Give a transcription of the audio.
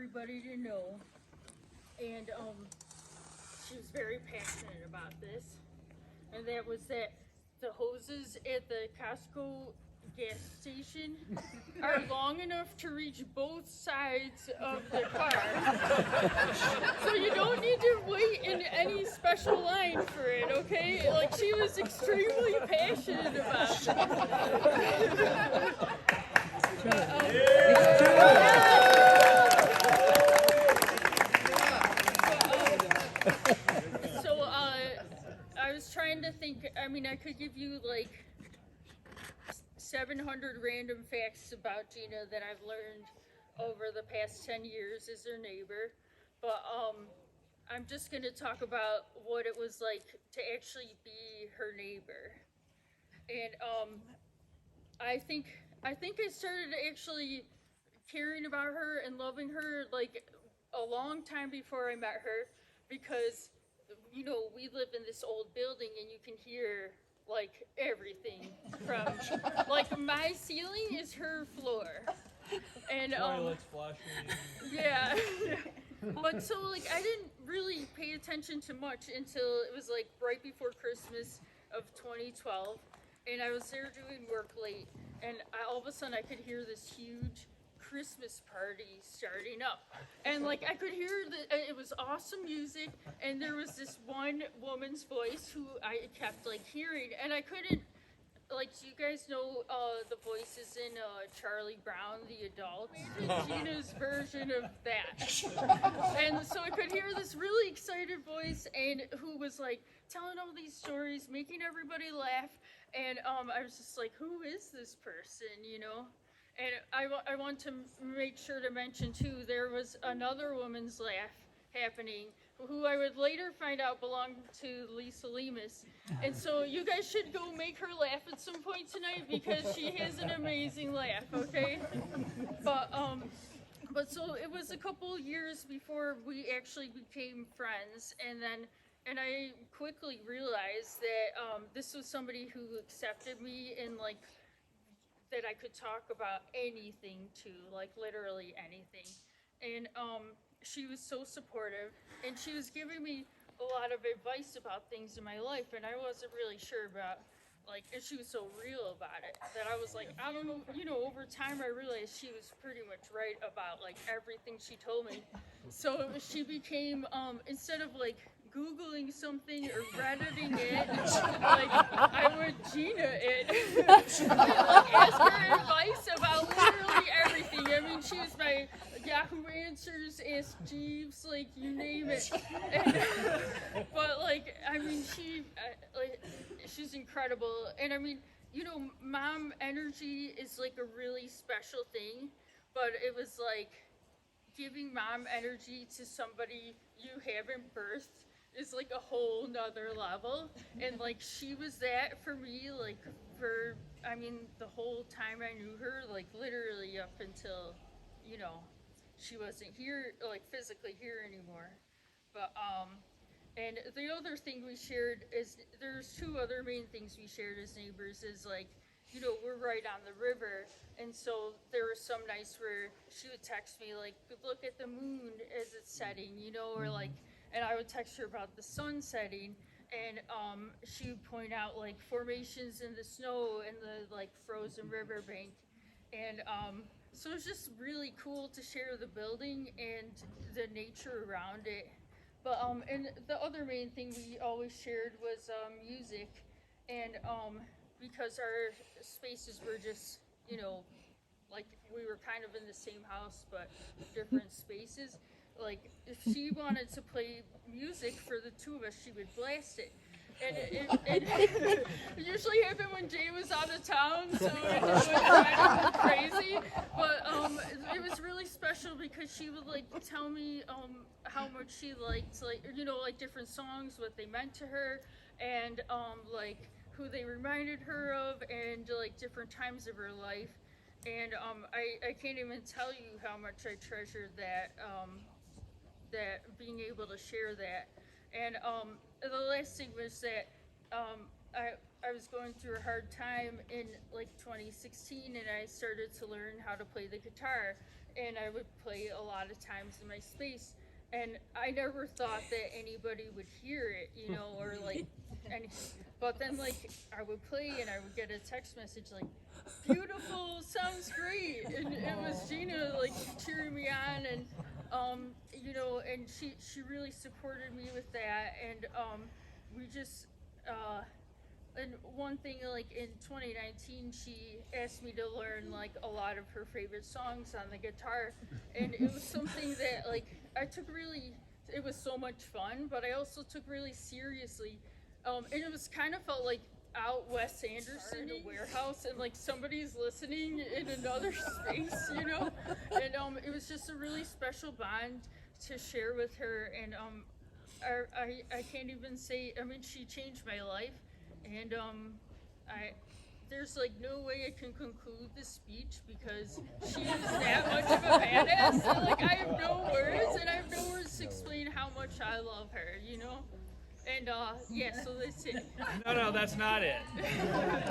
everybody to know, and she was very passionate about this, and that was that the hoses at the Costco gas station are long enough to reach both sides of the car. So you don't need to wait in any special line for it, okay? Like, she was extremely passionate about it. I was trying to think, I mean, I could give you like 700 random facts about Gina that I've learned over the past 10 years as her neighbor, but I'm just going to talk about what it was like to actually be her neighbor. And I think I started actually caring about her and loving her like a long time before I met her, because we live in this old building and you can hear like everything from like my ceiling is her floor. And toilets flushing. yeah. But so like I didn't really pay attention to much until it was like right before Christmas of 2012, and I was there doing work late, and all of a sudden I could hear this huge Christmas party starting up, and like I could hear it was awesome music, and there was this one woman's voice who I kept like hearing, and I couldn't, like, do you guys know the voices in Charlie Brown the adult? Gina's version of that. And so I could hear this really excited voice, and who was like telling all these stories, making everybody laugh, and I was just like, who is this person? And I want to make sure to mention too, there was another woman's laugh happening, who I would later find out belonged to Lisa Lemus. And so you guys should go make her laugh at some point tonight, because she has an amazing laugh, okay? But so it was a couple years before we actually became friends, and I quickly realized that this was somebody who accepted me, and like that I could talk about anything to, like literally anything. And she was so supportive, and she was giving me a lot of advice about things in my life, and I wasn't really sure about, like, and she was so real about it that I was like, I don't know, over time I realized she was pretty much right about like everything she told me. So she became, instead of like Googling something or Redditing it, like I would Gina it, like ask her advice about literally everything. I mean, she was my Yahoo Answers, Ask Jeeves, like you name it. But like, I mean, she's incredible, and I mean, mom energy is like a really special thing, but it was like giving mom energy to somebody you haven't birthed is like a whole nother level. And like she was that for me, like for the whole time I knew her, like literally up until she wasn't here, like physically here anymore. But and the other thing we shared is, there's two other main things we shared as neighbors, is like, we're right on the river, and so there were some nights where she would text me like, look at the moon as it's setting, or like, and I would text her about the sun setting, and she would point out like formations in the snow and the like frozen riverbank, and so it's just really cool to share the building and the nature around it. But and the other main thing we always shared was music, and because our spaces were just, like we were kind of in the same house but different spaces. Like if she wanted to play music for the two of us, she would blast it. And it usually happened when Jay was out of town, so it just would drive her crazy. But it was really special because she would like tell me how much she liked, like different songs, what they meant to her, and like who they reminded her of, and like different times of her life. And I can't even tell you how much I treasured that being able to share that. And the last thing was that I was going through a hard time in like 2016, and I started to learn how to play the guitar. and I would play a lot of times in my space, and I never thought that anybody would hear it, you know, or like anything. But then like I would play and I would get a text message like, beautiful, sounds great, and it was Gina like cheering me on, and you know, and she really supported me with that, and we just and one thing, like in 2019, she asked me to learn like a lot of her favorite songs on the guitar, and it was something that like I took really. It was so much fun, but I also took really seriously, and it was kind of felt like out Wes Anderson in a warehouse, and like somebody's listening in another space, you know, and it was just a really special bond to share with her, and I can't even say. I mean, she changed my life. And I there's like no way I can conclude this speech because she is that much of a badass. So, like I have no words, and I have no words to explain how much I love her, you know. And yeah, so that's it. No, that's not it.